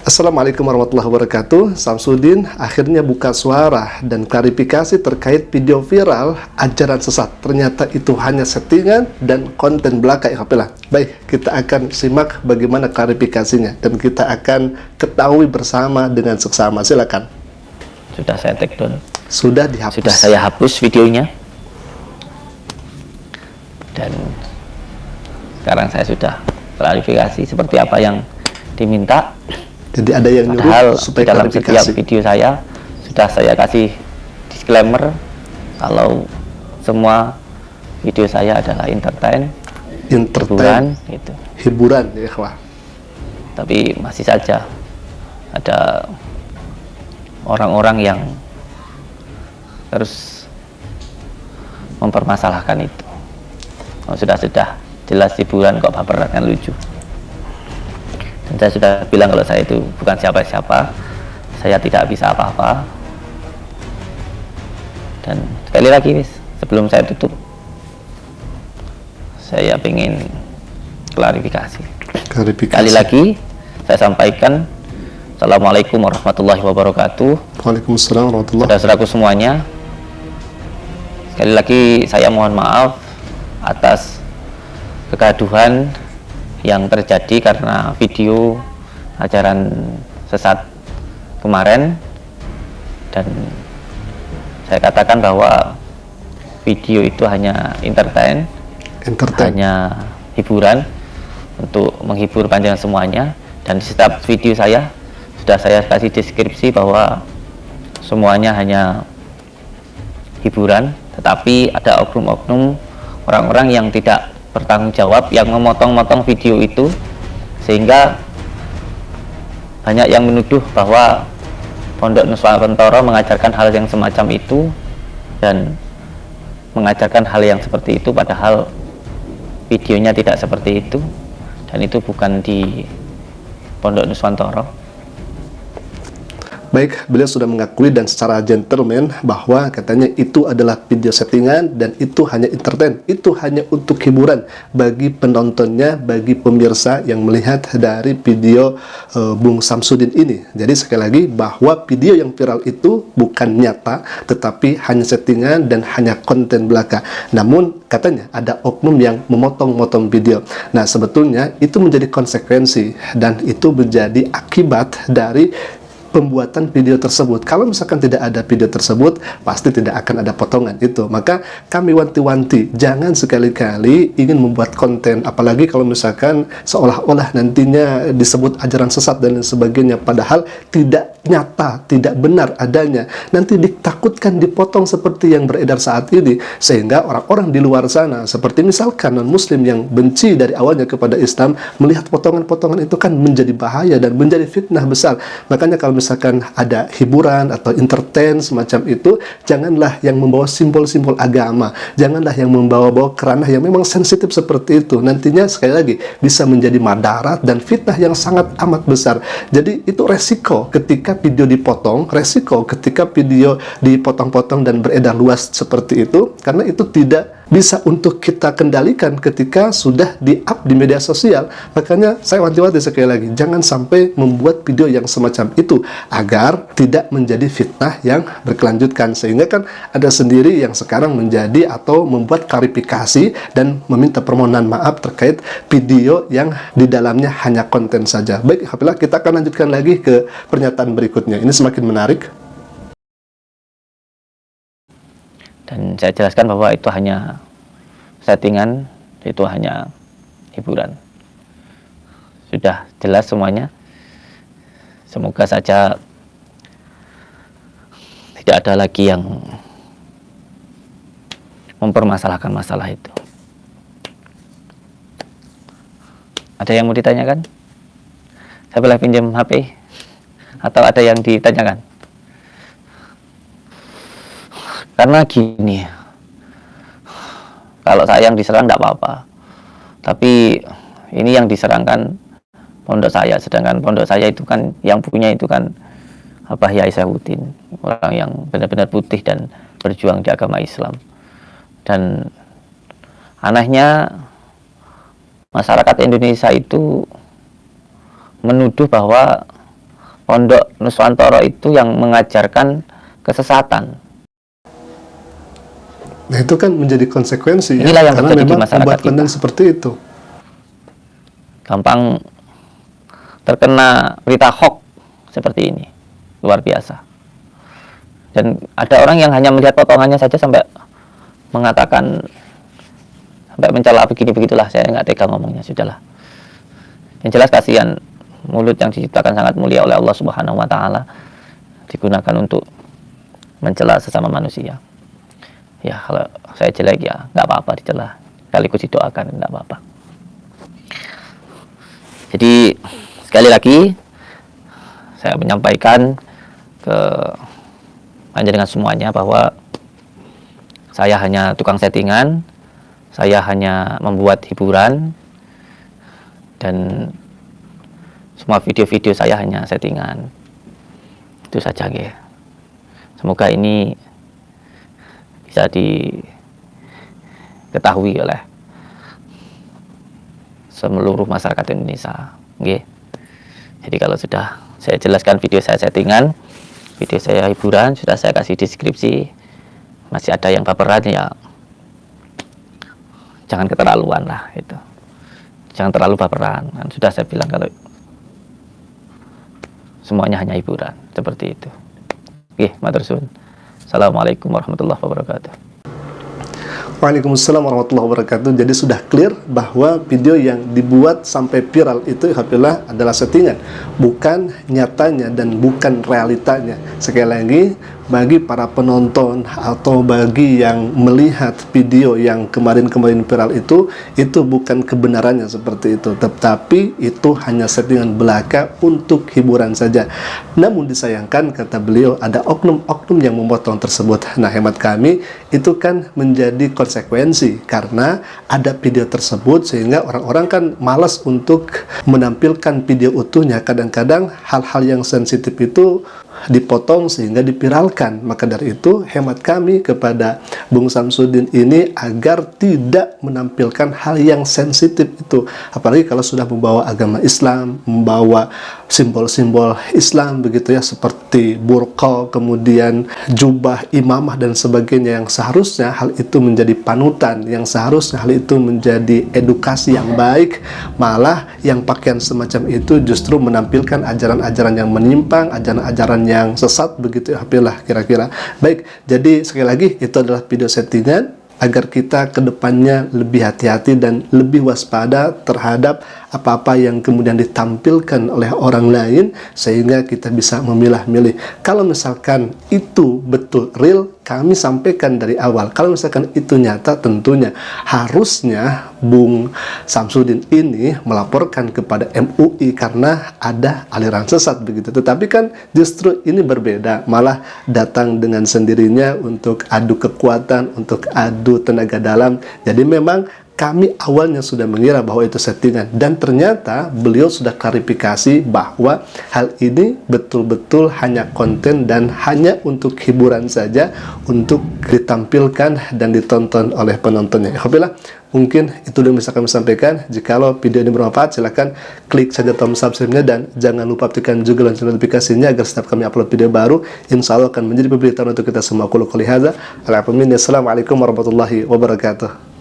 Assalamualaikum warahmatullahi wabarakatuh. Samsudin akhirnya buka suara dan klarifikasi terkait video viral ajaran sesat. Ternyata itu hanya settingan dan konten belaka ikhwatillah. Baik, kita akan simak bagaimana klarifikasinya dan kita akan ketahui bersama dengan seksama. Silakan. Sudah saya take down. Sudah dihapus. Sudah saya hapus videonya. Dan sekarang saya sudah klarifikasi seperti apa yang diminta. Jadi ada yang padahal nyuruh supaya dalam klarifikasi. setiap video saya sudah saya kasih disclaimer kalau semua video saya adalah hiburan gitu. Hiburan ya ikhwah. Tapi masih saja ada orang-orang yang terus mempermasalahkan itu. Oh, sudah jelas hiburan kok baperan kan lucu. Dan saya sudah bilang kalau saya itu bukan siapa-siapa, saya tidak bisa apa-apa. Dan sekali lagi sebelum saya tutup, saya ingin klarifikasi. Sekali lagi saya sampaikan, Assalamualaikum warahmatullahi wabarakatuh. Waalaikumsalam warahmatullahi wabarakatuh. Saudara-saudaraku semuanya, sekali lagi saya mohon maaf atas kegaduhan yang terjadi karena video ajaran sesat kemarin. Dan saya katakan bahwa video itu hanya entertain, hanya hiburan untuk menghibur panjang semuanya. Dan di setiap video saya sudah saya kasih deskripsi bahwa semuanya hanya hiburan, tetapi ada oknum-oknum orang-orang yang tidak bertanggung jawab yang memotong-motong video itu, sehingga banyak yang menuduh bahwa Pondok Nuswantoro mengajarkan hal yang semacam itu dan mengajarkan hal yang seperti itu, padahal videonya tidak seperti itu dan itu bukan di Pondok Nuswantoro. Baik, beliau sudah mengakui dan secara gentleman bahwa katanya itu adalah video settingan dan itu hanya entertain, itu hanya untuk hiburan bagi penontonnya, bagi pemirsa yang melihat dari video Bung Samsudin ini. Jadi sekali lagi bahwa video yang viral itu bukan nyata, tetapi hanya settingan dan hanya konten belaka. Namun katanya ada oknum yang memotong-motong video. Nah, sebetulnya itu menjadi konsekuensi dan itu menjadi akibat dari pembuatan video tersebut. Kalau misalkan tidak ada video tersebut, pasti tidak akan ada potongan itu. Maka kami wanti-wanti, jangan sekali-kali ingin membuat konten, apalagi kalau misalkan seolah-olah nantinya disebut ajaran sesat dan lain sebagainya, padahal tidak nyata, tidak benar adanya. Nanti ditakutkan dipotong seperti yang beredar saat ini, sehingga orang-orang di luar sana, seperti misalkan non-muslim yang benci dari awalnya kepada Islam, melihat potongan-potongan itu kan menjadi bahaya dan menjadi fitnah besar. Makanya kalau misalkan ada hiburan atau entertain semacam itu, janganlah yang membawa simbol-simbol agama, janganlah yang membawa-bawa kerana yang memang sensitif seperti itu. Nantinya sekali lagi bisa menjadi madarat dan fitnah yang sangat amat besar. Jadi itu resiko ketika video dipotong, resiko ketika video dipotong-potong dan beredar luas seperti itu, karena itu tidak bisa untuk kita kendalikan ketika sudah di-up di media sosial. Makanya saya wanti-wanti sekali lagi, jangan sampai membuat video yang semacam itu agar tidak menjadi fitnah yang berkelanjutan. Sehingga kan ada sendiri yang sekarang menjadi atau membuat klarifikasi dan meminta permohonan maaf terkait video yang di dalamnya hanya konten saja. Baik, alhamdulillah, kita akan lanjutkan lagi ke pernyataan berikutnya. Ini semakin menarik. Dan saya jelaskan bahwa itu hanya settingan, itu hanya hiburan. Sudah jelas semuanya. Semoga saja tidak ada lagi yang mempermasalahkan masalah itu. Ada yang mau ditanyakan? Saya boleh pinjam HP? Atau ada yang ditanyakan? Karena gini, kalau saya yang diserang tidak apa-apa, tapi ini yang diserangkan pondok saya, sedangkan pondok saya itu kan yang punya itu kan Abah Yai Saifuddin, orang yang benar-benar putih dan berjuang di agama Islam. Dan anehnya masyarakat Indonesia itu menuduh bahwa Pondok Nuswantoro itu yang mengajarkan kesesatan. Nah, itu kan menjadi konsekuensi Inilah yang karena terjadi di memang masyarakat membuat konten kita. seperti itu. Gampang terkena berita hoax seperti ini, luar biasa. Dan ada orang yang hanya melihat potongannya saja sampai mengatakan, sampai mencela begini-begitulah. Saya nggak tega ngomongnya, sudahlah. Yang jelas kasihan, mulut yang diciptakan sangat mulia oleh Allah Subhanahu wa Ta'ala digunakan untuk mencela sesama manusia. Ya, kalau saya jelek ya nggak apa-apa dicela, sekaligus didoakan, nggak apa-apa. Jadi sekali lagi saya menyampaikan ke panjenengan semuanya bahwa saya hanya tukang settingan, saya hanya membuat hiburan, dan semua video-video saya hanya settingan. Itu saja, nggih. Semoga ini bisa diketahui oleh seluruh masyarakat Indonesia, nggih. Jadi kalau sudah saya jelaskan video saya settingan, video saya hiburan, sudah saya kasih deskripsi, masih ada yang baperan, ya jangan keterlaluan lah itu. Jangan terlalu baperan. Kan sudah saya bilang kalau semuanya hanya hiburan, seperti itu. Oke, matur suwun. Assalamualaikum warahmatullahi wabarakatuh. Waalaikumsalam warahmatullahi wabarakatuh. Jadi sudah clear bahwa video yang dibuat sampai viral itu adalah settingan, bukan nyatanya dan bukan realitanya. Sekali lagi, bagi para penonton atau bagi yang melihat video yang kemarin-kemarin viral itu bukan kebenarannya seperti itu, tetapi itu hanya settingan belaka untuk hiburan saja. Namun disayangkan, kata beliau, ada oknum-oknum yang memotong tersebut. Nah, hemat kami itu kan menjadi konsekuensi karena ada video tersebut, sehingga orang-orang kan malas untuk menampilkan video utuhnya. Kadang-kadang hal-hal yang sensitif itu dipotong sehingga dipiralkan. Maka dari itu hemat kami kepada Bung Samsudin ini agar tidak menampilkan hal yang sensitif itu, apalagi kalau sudah membawa agama Islam, membawa simbol-simbol Islam begitu ya, seperti burqa, kemudian jubah, imamah dan sebagainya, yang seharusnya hal itu menjadi panutan, yang seharusnya hal itu menjadi edukasi yang baik. Malah yang pakaian semacam itu justru menampilkan ajaran-ajaran yang menyimpang, ajaran-ajaran yang sesat begitu ya, kira-kira. Baik, jadi sekali lagi itu adalah video settingan agar kita ke depannya lebih hati-hati dan lebih waspada terhadap apa-apa yang kemudian ditampilkan oleh orang lain, sehingga kita bisa memilah-milih. Kalau misalkan itu betul real, kami sampaikan dari awal. Kalau misalkan itu nyata, tentunya harusnya Bung Samsudin ini melaporkan kepada MUI karena ada aliran sesat begitu. Tetapi kan justru ini berbeda, malah datang dengan sendirinya untuk adu kekuatan, untuk adu tenaga dalam. Jadi memang kami awalnya sudah mengira bahwa itu settingan, dan ternyata beliau sudah klarifikasi bahwa hal ini betul-betul hanya konten dan hanya untuk hiburan saja, untuk ditampilkan dan ditonton oleh penontonnya. Alhamdulillah, mungkin itu yang bisa kami sampaikan. Jikalau video ini bermanfaat, silahkan klik saja tombol subscribe-nya dan jangan lupa aktifkan juga lonceng notifikasinya agar setiap kami upload video baru, insya Allah akan menjadi pemberitaan untuk kita semua. Assalamualaikum warahmatullahi wabarakatuh.